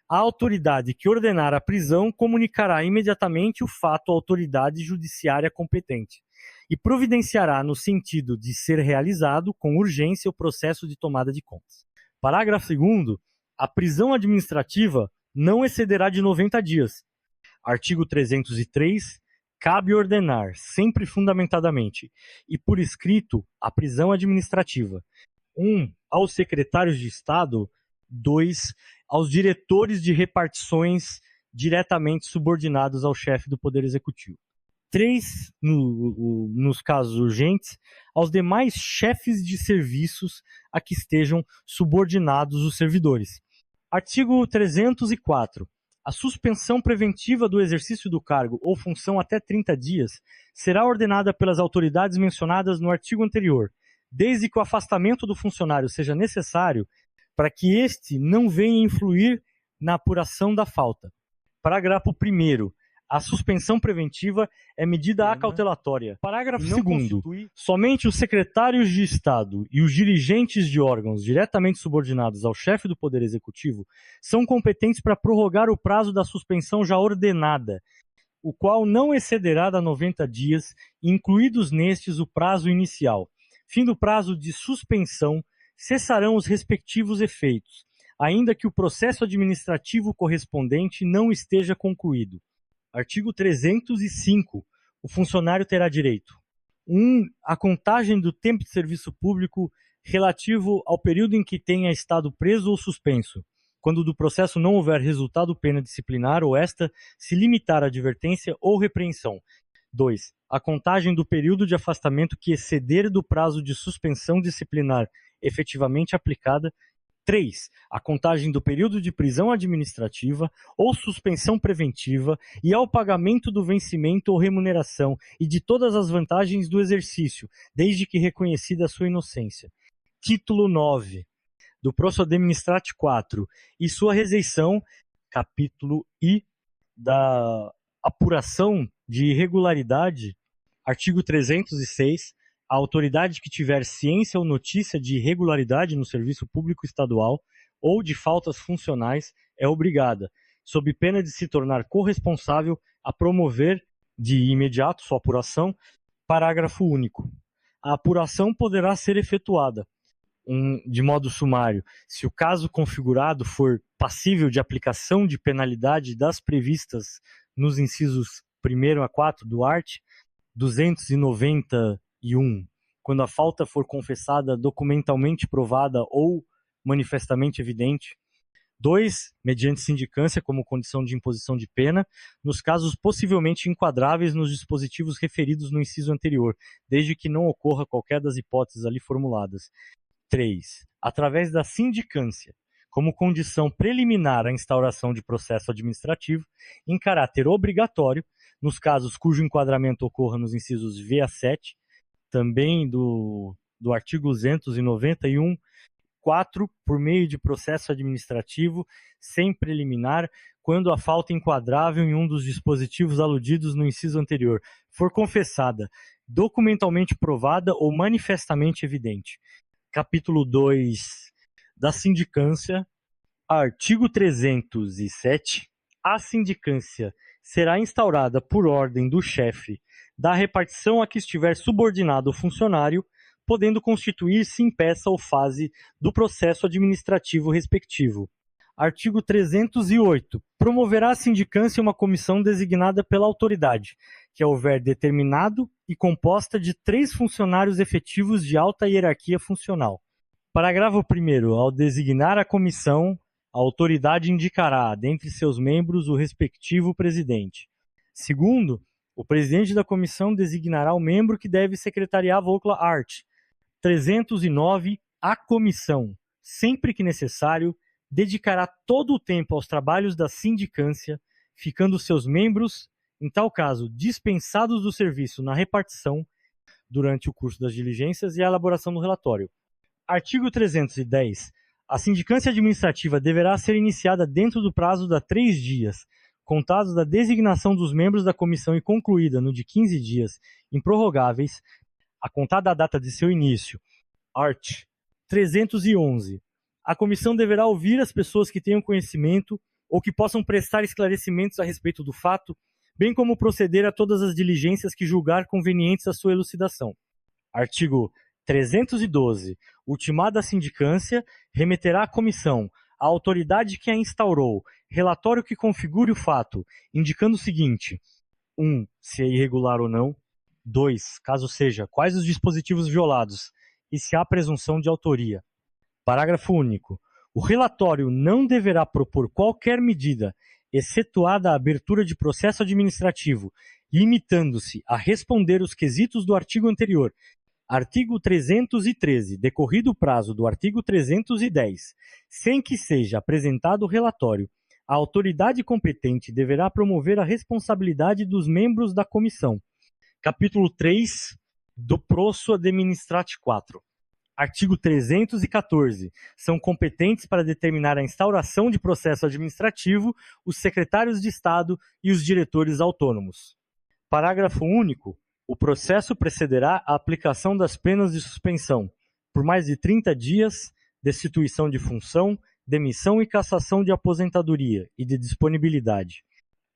A autoridade que ordenar a prisão comunicará imediatamente o fato à autoridade judiciária competente e providenciará no sentido de ser realizado com urgência o processo de tomada de contas. Parágrafo 2º. A prisão administrativa não excederá de 90 dias. Artigo 303. Cabe ordenar, sempre fundamentadamente e por escrito, a prisão administrativa. 1. Aos secretários de Estado. 2. Aos diretores de repartições diretamente subordinados ao chefe do Poder Executivo. 3. Nos casos urgentes, aos demais chefes de serviços a que estejam subordinados os servidores. Artigo 304. A suspensão preventiva do exercício do cargo ou função até 30 dias será ordenada pelas autoridades mencionadas no artigo anterior, desde que o afastamento do funcionário seja necessário para que este não venha influir na apuração da falta. Parágrafo 1º. A suspensão preventiva é medida acautelatória. Parágrafo 2º. Somente os secretários de Estado e os dirigentes de órgãos diretamente subordinados ao chefe do Poder Executivo são competentes para prorrogar o prazo da suspensão já ordenada, o qual não excederá de 90 dias, incluídos nestes o prazo inicial. Fim do prazo de suspensão, cessarão os respectivos efeitos, ainda que o processo administrativo correspondente não esteja concluído. Artigo 305. O funcionário terá direito: 1. A contagem do tempo de serviço público relativo ao período em que tenha estado preso ou suspenso, quando do processo não houver resultado pena disciplinar ou esta se limitar à advertência ou repreensão. 2. A contagem do período de afastamento que exceder do prazo de suspensão disciplinar efetivamente aplicada. 3. A contagem do período de prisão administrativa ou suspensão preventiva e ao pagamento do vencimento ou remuneração e de todas as vantagens do exercício, desde que reconhecida a sua inocência. Título 9 do Processo Administrativo 4 e sua rejeição, capítulo I da apuração de irregularidade, artigo 306. A autoridade que tiver ciência ou notícia de irregularidade no serviço público estadual ou de faltas funcionais é obrigada, sob pena de se tornar corresponsável, a promover de imediato sua apuração. Parágrafo único. A apuração poderá ser efetuada de modo sumário, se o caso configurado for passível de aplicação de penalidade das previstas nos incisos 1º a 4 do art. 291, quando a falta for confessada, documentalmente provada ou manifestamente evidente. 2. Mediante sindicância como condição de imposição de pena, nos casos possivelmente enquadráveis nos dispositivos referidos no inciso anterior, desde que não ocorra qualquer das hipóteses ali formuladas. 3. Através da sindicância, como condição preliminar à instauração de processo administrativo, em caráter obrigatório, nos casos cujo enquadramento ocorra nos incisos V a 7, também do artigo 291, 4, por meio de processo administrativo, sem preliminar, quando a falta enquadrável em um dos dispositivos aludidos no inciso anterior for confessada, documentalmente provada ou manifestamente evidente. Capítulo 2 da sindicância, artigo 307. A sindicância será instaurada por ordem do chefe da repartição a que estiver subordinado o funcionário, podendo constituir-se em peça ou fase do processo administrativo respectivo. Artigo 308. Promoverá a sindicância uma comissão designada pela autoridade, que houver determinado e composta de 3 funcionários efetivos de alta hierarquia funcional. Parágrafo 1º. Ao designar a comissão, a autoridade indicará, dentre seus membros, o respectivo presidente. Segundo, o presidente da comissão designará o membro que deve secretariar a art. 309. A comissão, sempre que necessário, dedicará todo o tempo aos trabalhos da sindicância, ficando seus membros, em tal caso, dispensados do serviço na repartição, durante o curso das diligências e a elaboração do relatório. Artigo 310. A sindicância administrativa deverá ser iniciada dentro do prazo de 3 dias, contados da designação dos membros da comissão e concluída no de 15 dias, improrrogáveis, a contar da data de seu início. Art. 311. A comissão deverá ouvir as pessoas que tenham conhecimento ou que possam prestar esclarecimentos a respeito do fato, bem como proceder a todas as diligências que julgar convenientes à sua elucidação. Artigo 312. Ultimada a sindicância, remeterá à comissão, a autoridade que a instaurou, relatório que configure o fato, indicando o seguinte: 1. Se é irregular ou não. 2. Caso seja, quais os dispositivos violados e se há presunção de autoria. Parágrafo único. O relatório não deverá propor qualquer medida, excetuada a abertura de processo administrativo, limitando-se a responder os quesitos do artigo anterior. Artigo 313. Decorrido o prazo do artigo 310, sem que seja apresentado o relatório, a autoridade competente deverá promover a responsabilidade dos membros da comissão. Capítulo 3 do Processo Administrativo 4. Artigo 314. São competentes para determinar a instauração de processo administrativo os secretários de Estado e os diretores autônomos. Parágrafo único. O processo precederá a aplicação das penas de suspensão por mais de 30 dias, destituição de função, demissão e cassação de aposentadoria e de disponibilidade.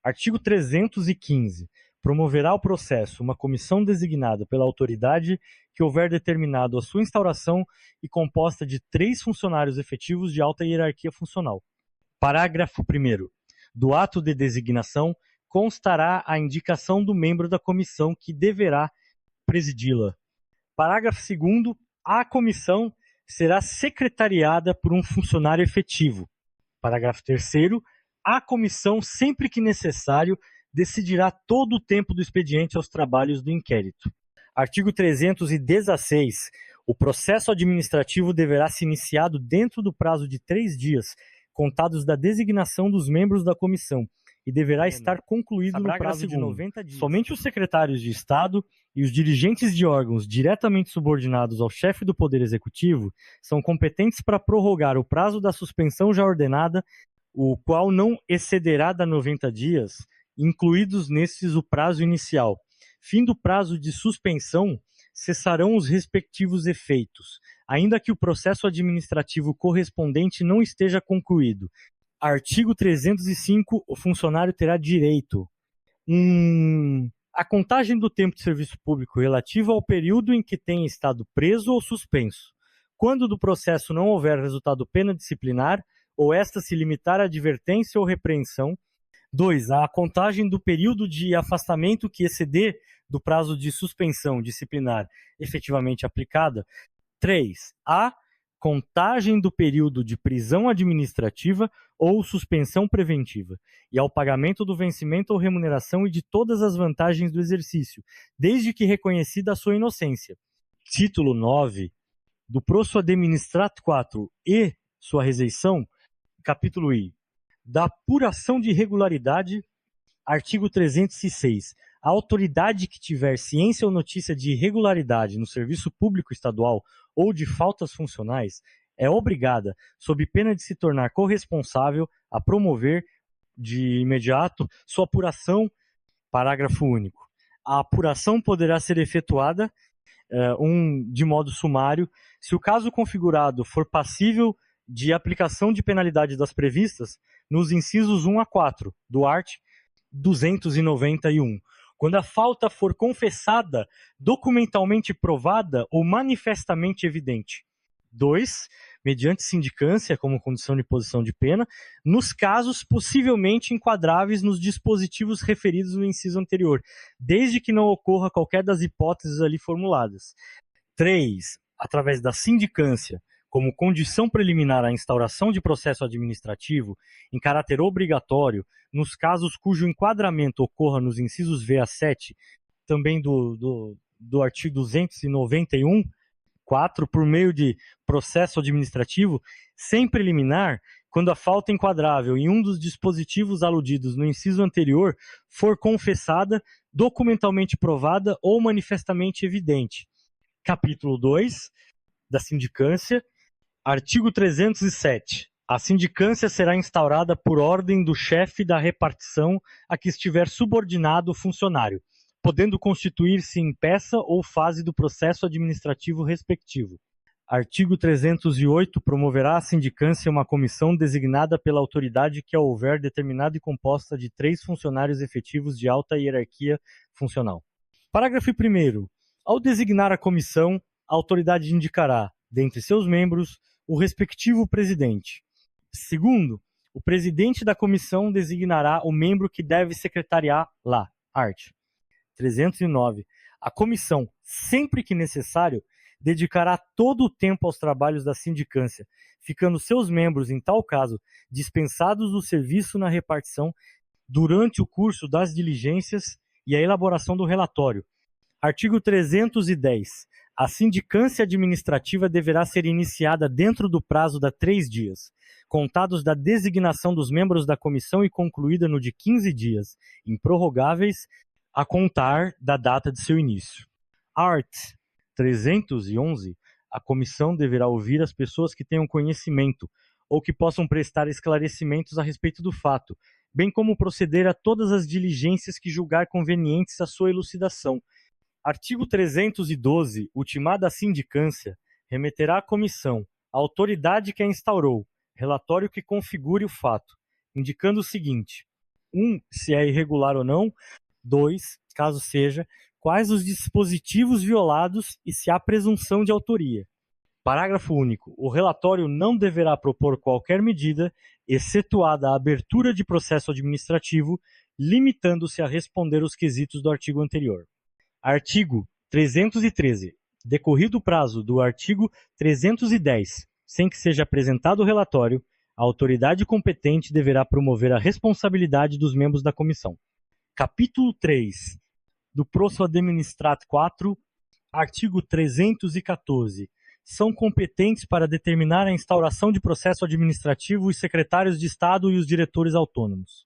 Artigo 315. Promoverá o processo uma comissão designada pela autoridade que houver determinado a sua instauração e composta de 3 funcionários efetivos de alta hierarquia funcional. Parágrafo 1º. Do ato de designação constará a indicação do membro da comissão que deverá presidi-la. Parágrafo 2º. A comissão será secretariada por um funcionário efetivo. Parágrafo 3º. A comissão, sempre que necessário, decidirá todo o tempo do expediente aos trabalhos do inquérito. Artigo 316. O processo administrativo deverá ser iniciado dentro do prazo de 3 dias, contados da designação dos membros da comissão, e deverá estar concluído no prazo de 90 dias. Somente os secretários de Estado e os dirigentes de órgãos diretamente subordinados ao chefe do Poder Executivo são competentes para prorrogar o prazo da suspensão já ordenada, o qual não excederá da 90 dias, incluídos nesses o prazo inicial. Fim do prazo de suspensão, cessarão os respectivos efeitos, ainda que o processo administrativo correspondente não esteja concluído. Artigo 305. O funcionário terá direito a contagem do tempo de serviço público relativo ao período em que tenha estado preso ou suspenso. Quando do processo não houver resultado pena disciplinar, ou esta se limitar a advertência ou repreensão. 2. A contagem do período de afastamento que exceder do prazo de suspensão disciplinar efetivamente aplicada. 3. A contagem do período de prisão administrativa ou suspensão preventiva, e ao pagamento do vencimento ou remuneração e de todas as vantagens do exercício, desde que reconhecida a sua inocência. Título 9 do Processo Administrativo 4 e sua rejeição, capítulo I. Da apuração de irregularidade, artigo 306. A autoridade que tiver ciência ou notícia de irregularidade no serviço público estadual ou de faltas funcionais é obrigada, sob pena de se tornar corresponsável, a promover de imediato sua apuração. Parágrafo único. A apuração poderá ser efetuada de modo sumário se o caso configurado for passível de aplicação de penalidade das previstas nos incisos 1 a 4 do art. 291, quando a falta for confessada, documentalmente provada ou manifestamente evidente. 2. Mediante sindicância como condição de imposição de pena, nos casos possivelmente enquadráveis nos dispositivos referidos no inciso anterior, desde que não ocorra qualquer das hipóteses ali formuladas. 3. Através da sindicância, como condição preliminar à instauração de processo administrativo, em caráter obrigatório, nos casos cujo enquadramento ocorra nos incisos V a 7, também do artigo 291, 4, por meio de processo administrativo, sem preliminar, quando a falta enquadrável em um dos dispositivos aludidos no inciso anterior for confessada, documentalmente provada ou manifestamente evidente. Capítulo 2 da sindicância. Artigo 307. A sindicância será instaurada por ordem do chefe da repartição a que estiver subordinado o funcionário, podendo constituir-se em peça ou fase do processo administrativo respectivo. Artigo 308. Promoverá a sindicância uma comissão designada pela autoridade que a houver determinada e composta de 3 funcionários efetivos de alta hierarquia funcional. Parágrafo 1º. Ao designar a comissão, a autoridade indicará, dentre seus membros, o respectivo presidente. Segundo, o presidente da comissão designará o membro que deve secretariar lá. Art. 309. A comissão, sempre que necessário, dedicará todo o tempo aos trabalhos da sindicância, ficando seus membros, em tal caso, dispensados do serviço na repartição durante o curso das diligências e a elaboração do relatório. Artigo 310. A sindicância administrativa deverá ser iniciada dentro do prazo de 3 dias, contados da designação dos membros da comissão e concluída no de 15 dias, improrrogáveis, a contar da data de seu início. Art. 311. A comissão deverá ouvir as pessoas que tenham conhecimento ou que possam prestar esclarecimentos a respeito do fato, bem como proceder a todas as diligências que julgar convenientes à sua elucidação. Artigo 312. Ultimada a sindicância, remeterá à comissão, a autoridade que a instaurou, relatório que configure o fato, indicando o seguinte: 1. Se é irregular ou não. 2. Caso seja, quais os dispositivos violados e se há presunção de autoria. Parágrafo único. O relatório não deverá propor qualquer medida, excetuada a abertura de processo administrativo, limitando-se a responder os quesitos do artigo anterior. Artigo 313. Decorrido o prazo do artigo 310, sem que seja apresentado o relatório, a autoridade competente deverá promover a responsabilidade dos membros da comissão. Capítulo 3 do Processo Administrat 4, artigo 314. São competentes para determinar a instauração de processo administrativo os secretários de Estado e os diretores autônomos.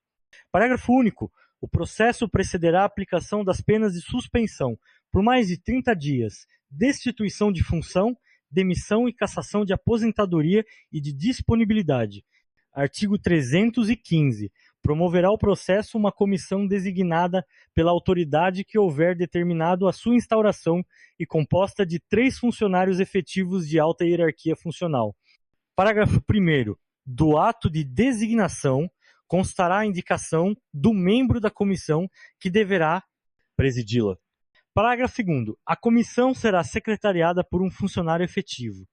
Parágrafo único. O processo precederá a aplicação das penas de suspensão por mais de 30 dias, destituição de função, demissão e cassação de aposentadoria e de disponibilidade. Artigo 315. Promoverá o processo uma comissão designada pela autoridade que houver determinado a sua instauração e composta de 3 funcionários efetivos de alta hierarquia funcional. Parágrafo 1º. Do ato de designação constará a indicação do membro da comissão que deverá presidi-la. Parágrafo 2º. A comissão será secretariada por um funcionário efetivo.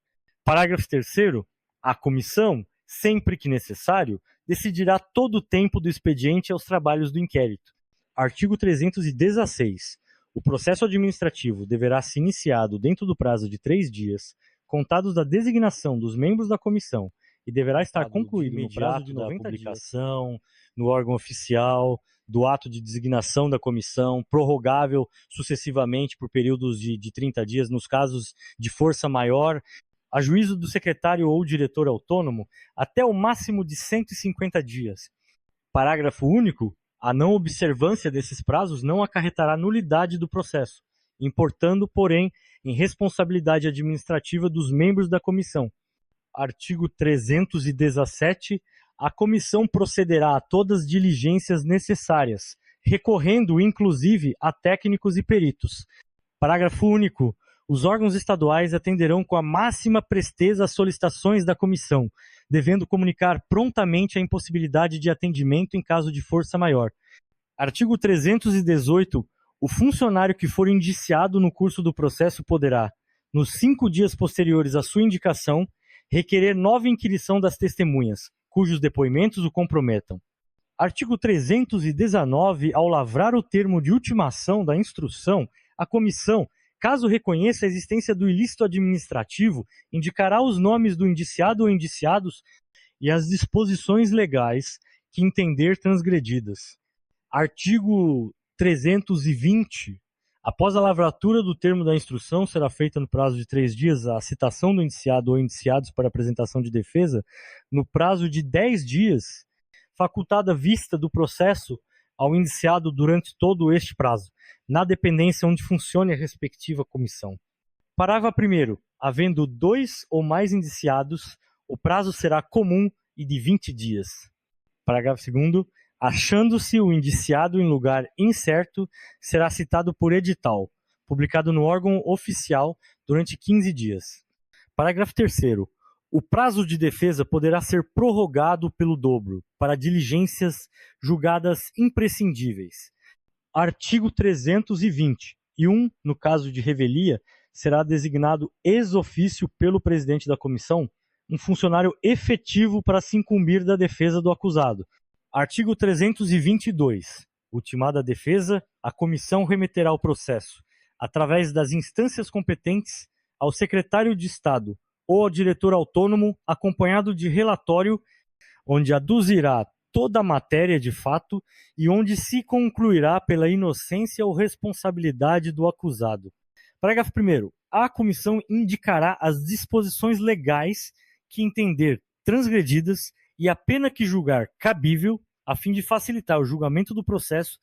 Parágrafo 3º. A comissão, sempre que necessário, decidirá todo o tempo do expediente aos trabalhos do inquérito. Artigo 316. O processo administrativo deverá ser iniciado dentro do prazo de 3 dias, contados da designação dos membros da comissão, e deverá estar concluído no prazo de 90 publicação, dias, no órgão oficial, do ato de designação da comissão, prorrogável sucessivamente por períodos de 30 dias, nos casos de força maior, a juízo do secretário ou diretor autônomo, até o máximo de 150 dias. Parágrafo único. A não observância desses prazos não acarretará nulidade do processo, importando, porém, em responsabilidade administrativa dos membros da comissão. Artigo 317. A comissão procederá a todas as diligências necessárias, recorrendo, inclusive, a técnicos e peritos. Parágrafo único. Os órgãos estaduais atenderão com a máxima presteza às solicitações da comissão, devendo comunicar prontamente a impossibilidade de atendimento em caso de força maior. Artigo 318. O funcionário que for indiciado no curso do processo poderá, nos 5 dias posteriores à sua indicação, requerer nova inquirição das testemunhas, cujos depoimentos o comprometam. Artigo 319. Ao lavrar o termo de ultimação da instrução, a comissão, caso reconheça a existência do ilícito administrativo, indicará os nomes do indiciado ou indiciados e as disposições legais que entender transgredidas. Artigo 320. Após a lavratura do termo da instrução, será feita no prazo de 3 dias a citação do indiciado ou indiciados para apresentação de defesa, no prazo de 10 dias, facultada vista do processo ao indiciado durante todo este prazo, na dependência onde funcione a respectiva comissão. Parágrafo 1º. Havendo 2 ou mais indiciados, o prazo será comum e de 20 dias. Parágrafo 2º. Achando-se o indiciado em lugar incerto, será citado por edital, publicado no órgão oficial durante 15 dias. Parágrafo 3º. O prazo de defesa poderá ser prorrogado pelo dobro para diligências julgadas imprescindíveis. Artigo 320. No caso de revelia, será designado ex officio pelo presidente da comissão um funcionário efetivo para se incumbir da defesa do acusado. Artigo 322. Ultimada a defesa, a comissão remeterá o processo, através das instâncias competentes, ao secretário de Estado ou ao diretor autônomo, acompanhado de relatório, onde aduzirá toda a matéria de fato e onde se concluirá pela inocência ou responsabilidade do acusado. Parágrafo 1º. A comissão indicará as disposições legais que entender transgredidas e a pena que julgar cabível, a fim de facilitar o julgamento do processo,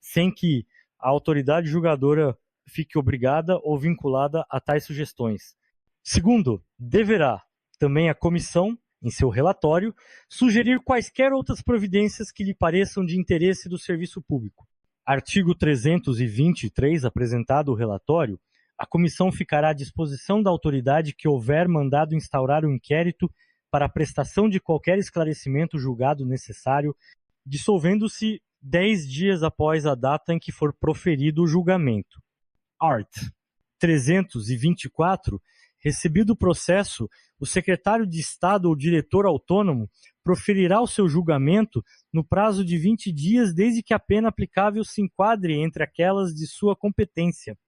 sem que a autoridade julgadora fique obrigada ou vinculada a tais sugestões. Segundo, deverá também a comissão, em seu relatório, sugerir quaisquer outras providências que lhe pareçam de interesse do serviço público. Artigo 323, apresentado o relatório, a comissão ficará à disposição da autoridade que houver mandado instaurar o inquérito para a prestação de qualquer esclarecimento julgado necessário, dissolvendo-se 10 dias após a data em que for proferido o julgamento. Art. 324. Recebido o processo, o secretário de Estado ou diretor autônomo proferirá o seu julgamento no prazo de 20 dias desde que a pena aplicável se enquadre entre aquelas de sua competência.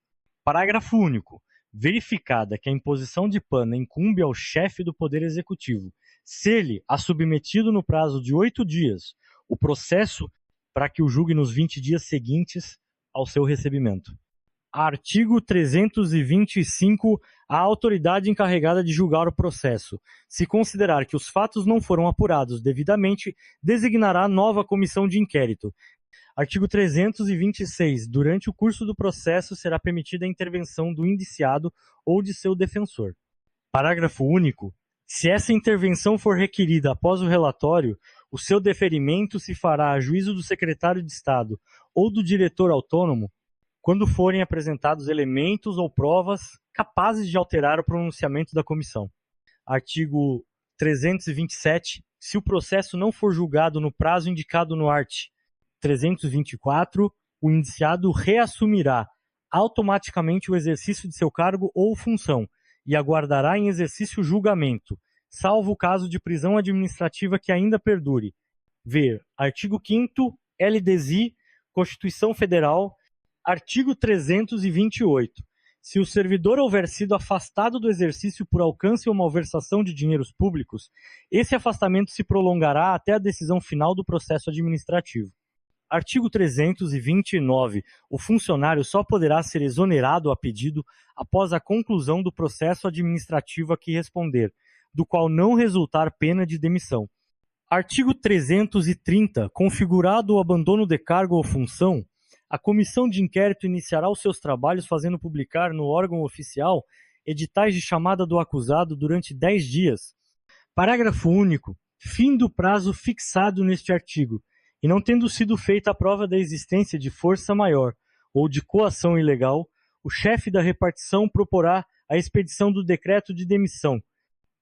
Parágrafo único. Verificada que a imposição de pena incumbe ao chefe do Poder Executivo, ser-lhe a submetido no prazo de 8 dias o processo para que o julgue nos 20 dias seguintes ao seu recebimento. Artigo 325. A autoridade encarregada de julgar o processo, se considerar que os fatos não foram apurados devidamente, designará nova comissão de inquérito. Artigo 326. Durante o curso do processo será permitida a intervenção do indiciado ou de seu defensor. Parágrafo único. Se essa intervenção for requerida após o relatório, o seu deferimento se fará a juízo do secretário de Estado ou do diretor autônomo, quando forem apresentados elementos ou provas capazes de alterar o pronunciamento da comissão. Artigo 327. Se o processo não for julgado no prazo indicado no art. 324, o indiciado reassumirá automaticamente o exercício de seu cargo ou função e aguardará em exercício o julgamento, salvo o caso de prisão administrativa que ainda perdure. Ver artigo 5º, LDSI, Constituição Federal, artigo 328. Se o servidor houver sido afastado do exercício por alcance ou malversação de dinheiros públicos, esse afastamento se prolongará até a decisão final do processo administrativo. Artigo 329. O funcionário só poderá ser exonerado a pedido após a conclusão do processo administrativo a que responder, do qual não resultar pena de demissão. Artigo 330. Configurado o abandono de cargo ou função, a comissão de inquérito iniciará os seus trabalhos fazendo publicar no órgão oficial editais de chamada do acusado durante 10 dias. Parágrafo único. Fim do prazo fixado neste artigo, e não tendo sido feita a prova da existência de força maior ou de coação ilegal, o chefe da repartição proporá a expedição do decreto de demissão.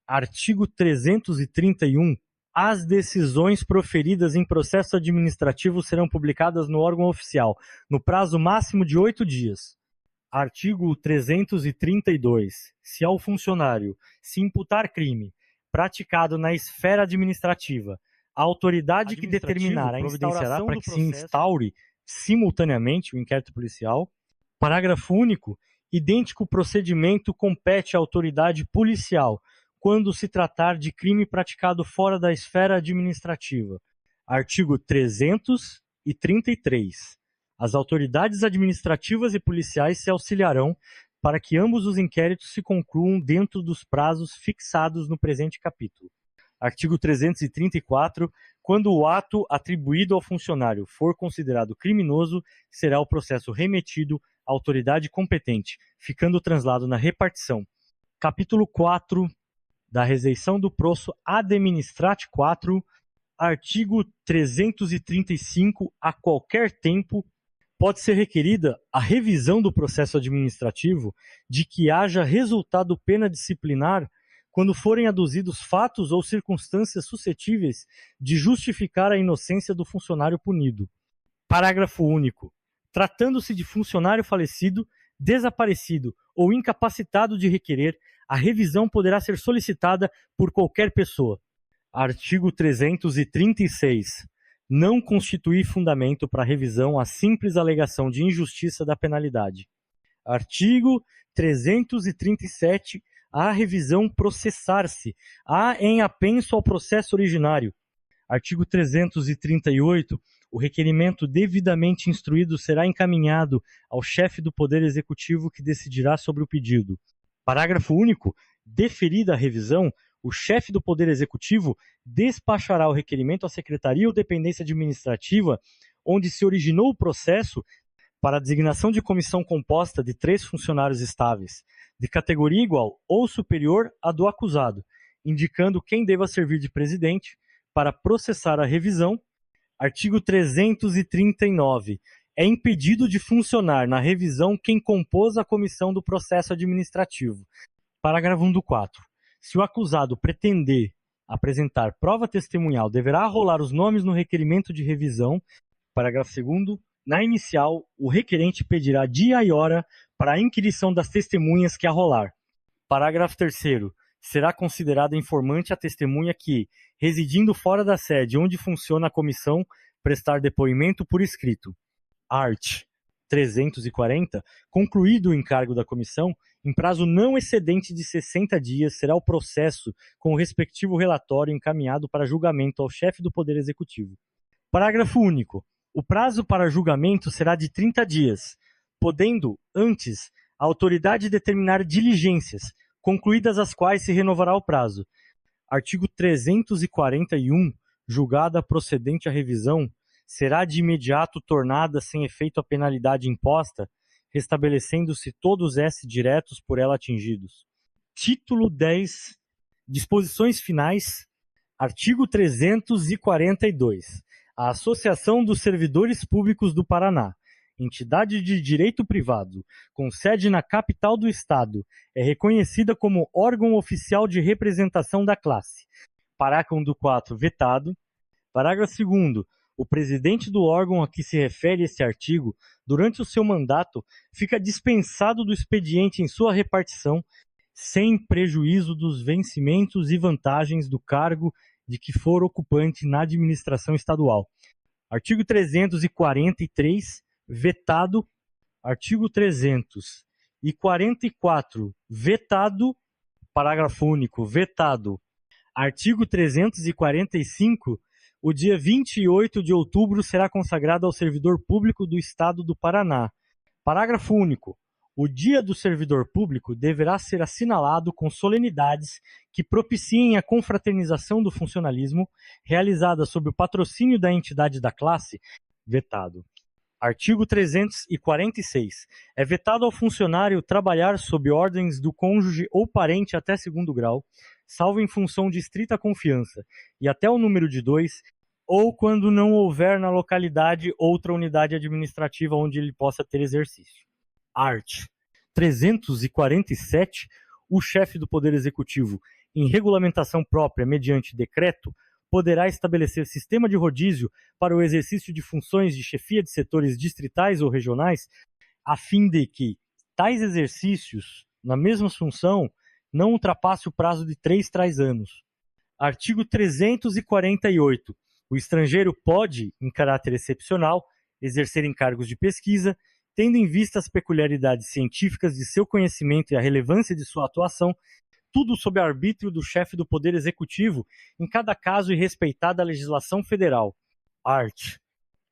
Artigo 331. As decisões proferidas em processo administrativo serão publicadas no órgão oficial, no prazo máximo de 8 dias. Artigo 332. Se ao funcionário se imputar crime praticado na esfera administrativa, a autoridade que determinar a instauração para que se instaure simultaneamente o inquérito policial. Parágrafo único. Idêntico procedimento compete à autoridade policial quando se tratar de crime praticado fora da esfera administrativa. Artigo 333. As autoridades administrativas e policiais se auxiliarão para que ambos os inquéritos se concluam dentro dos prazos fixados no presente capítulo. Artigo 334. Quando o ato atribuído ao funcionário for considerado criminoso, será o processo remetido à autoridade competente, ficando translado na repartição. Capítulo 4 da Reseição do Processo Administrati 4, artigo 335, a qualquer tempo, pode ser requerida a revisão do processo administrativo de que haja resultado pena disciplinar quando forem aduzidos fatos ou circunstâncias suscetíveis de justificar a inocência do funcionário punido. Parágrafo único. Tratando-se de funcionário falecido, desaparecido ou incapacitado de requerer, a revisão poderá ser solicitada por qualquer pessoa. Artigo 336. Não constitui fundamento para revisão a simples alegação de injustiça da penalidade. Artigo 337. A revisão processar-se em apenso ao processo originário. Artigo 338. O requerimento devidamente instruído será encaminhado ao chefe do Poder Executivo, que decidirá sobre o pedido. Parágrafo único. Deferida a revisão, o chefe do Poder Executivo despachará o requerimento à Secretaria ou Dependência Administrativa onde se originou o processo para a designação de comissão composta de 3 funcionários estáveis, de categoria igual ou superior à do acusado, indicando quem deva servir de presidente para processar a revisão. Artigo 339. É impedido de funcionar na revisão quem compôs a comissão do processo administrativo. Parágrafo 1 do 4. Se o acusado pretender apresentar prova testemunhal, deverá arrolar os nomes no requerimento de revisão. Parágrafo 2º. Na inicial, o requerente pedirá dia e hora para a inquirição das testemunhas que arrolar. Parágrafo 3º. Será considerada informante a testemunha que, residindo fora da sede onde funciona a comissão, prestar depoimento por escrito. Art. 340. Concluído o encargo da comissão, em prazo não excedente de 60 dias, será o processo com o respectivo relatório encaminhado para julgamento ao chefe do Poder Executivo. Parágrafo único. O prazo para julgamento será de 30 dias, podendo, antes, a autoridade determinar diligências, concluídas as quais se renovará o prazo. Artigo 341. Julgada procedente a revisão, será de imediato tornada sem efeito a penalidade imposta, restabelecendo-se todos S diretos por ela atingidos. Título 10. Disposições finais. Artigo 342. A Associação dos Servidores Públicos do Paraná, entidade de direito privado, com sede na capital do estado, é reconhecida como órgão oficial de representação da classe. Parágrafo do 4, vetado. Parágrafo 2º. O presidente do órgão a que se refere este artigo, durante o seu mandato, fica dispensado do expediente em sua repartição, sem prejuízo dos vencimentos e vantagens do cargo de que for ocupante na administração estadual. Artigo 343, vetado. Artigo 344, vetado. Parágrafo único, vetado. Artigo 345, o dia 28 de outubro será consagrado ao servidor público do Estado do Paraná. Parágrafo único. O Dia do Servidor Público deverá ser assinalado com solenidades que propiciem a confraternização do funcionalismo, realizada sob o patrocínio da entidade da classe. Vetado. Artigo 346. É vetado ao funcionário trabalhar sob ordens do cônjuge ou parente até 2º grau, salvo em função de estrita confiança, e até o número de 2, ou quando não houver na localidade outra unidade administrativa onde ele possa ter exercício. Art. 347. O chefe do Poder Executivo, em regulamentação própria mediante decreto, poderá estabelecer sistema de rodízio para o exercício de funções de chefia de setores distritais ou regionais, a fim de que tais exercícios, na mesma função, não ultrapasse o prazo de 3 anos. Artigo 348. O estrangeiro pode, em caráter excepcional, exercer encargos de pesquisa, tendo em vista as peculiaridades científicas de seu conhecimento e a relevância de sua atuação, tudo sob arbítrio do chefe do Poder Executivo, em cada caso e respeitada a legislação federal. Art.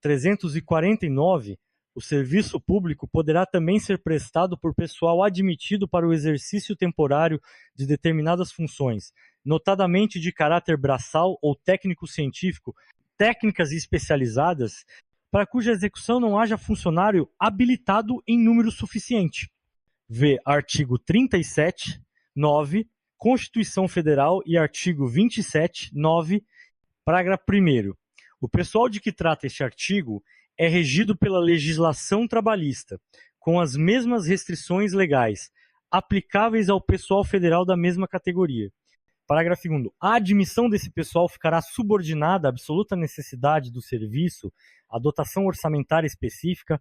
349. O serviço público poderá também ser prestado por pessoal admitido para o exercício temporário de determinadas funções, notadamente de caráter braçal ou técnico-científico, técnicas especializadas, para cuja execução não haja funcionário habilitado em número suficiente. V. Artigo 37, 9, Constituição Federal e artigo 27, 9, parágrafo 1º. O pessoal de que trata este artigo é regido pela legislação trabalhista, com as mesmas restrições legais, aplicáveis ao pessoal federal da mesma categoria. Parágrafo 2º. A admissão desse pessoal ficará subordinada à absoluta necessidade do serviço, à dotação orçamentária específica,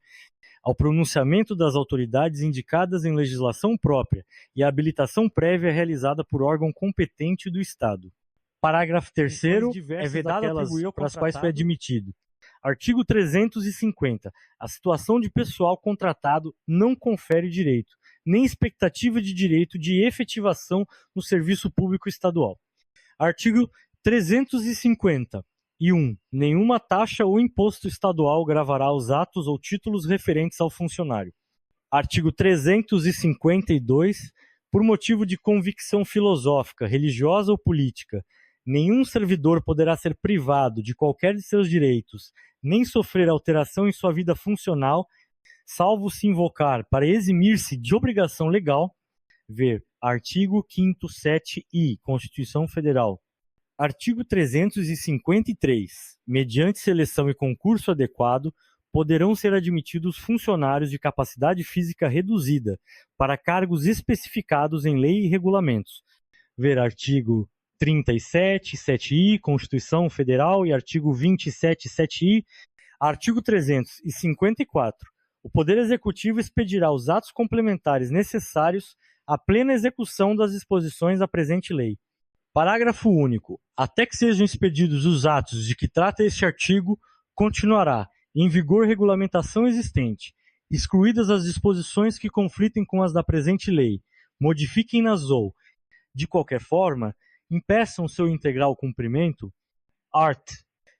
ao pronunciamento das autoridades indicadas em legislação própria e à habilitação prévia realizada por órgão competente do Estado. Parágrafo 3º. É vedado atribuir para as quais foi admitido. Artigo 350. A situação de pessoal contratado não confere direito, nem expectativa de direito de efetivação no serviço público estadual. Artigo 350.1. Nenhuma taxa ou imposto estadual gravará os atos ou títulos referentes ao funcionário. Artigo 352. Por motivo de convicção filosófica, religiosa ou política, nenhum servidor poderá ser privado de qualquer de seus direitos, nem sofrer alteração em sua vida funcional, salvo se invocar para eximir-se de obrigação legal, ver artigo 5º 7i, Constituição Federal. Artigo 353. Mediante seleção e concurso adequado, poderão ser admitidos funcionários de capacidade física reduzida para cargos especificados em lei e regulamentos. Ver artigo 37, 7i, Constituição Federal e artigo 27, 7i. Artigo 354. O Poder Executivo expedirá os atos complementares necessários à plena execução das disposições da presente lei. Parágrafo único. Até que sejam expedidos os atos de que trata este artigo, continuará em vigor regulamentação existente, excluídas as disposições que conflitem com as da presente lei, modifiquem-nas ou, de qualquer forma, impeçam seu integral cumprimento. Art.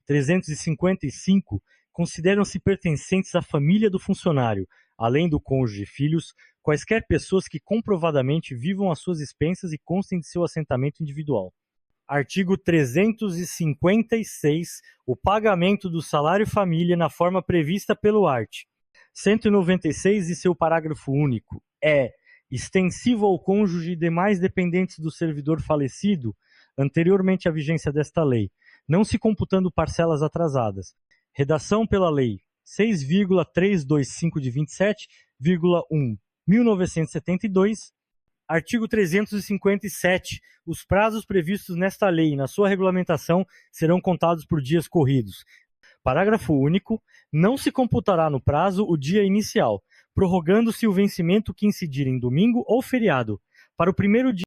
355. Consideram-se pertencentes à família do funcionário, além do cônjuge e filhos, quaisquer pessoas que comprovadamente vivam às suas expensas e constem de seu assentamento individual. Artigo 356. O pagamento do salário família na forma prevista pelo art. 196 e seu parágrafo único é extensivo ao cônjuge e demais dependentes do servidor falecido anteriormente à vigência desta lei, não se computando parcelas atrasadas. Redação pela Lei 6,325 de 27,1, 1972. Artigo 357. Os prazos previstos nesta lei e na sua regulamentação serão contados por dias corridos. Parágrafo único. Não se computará no prazo o dia inicial, prorrogando-se o vencimento que incidir em domingo ou feriado, para o primeiro dia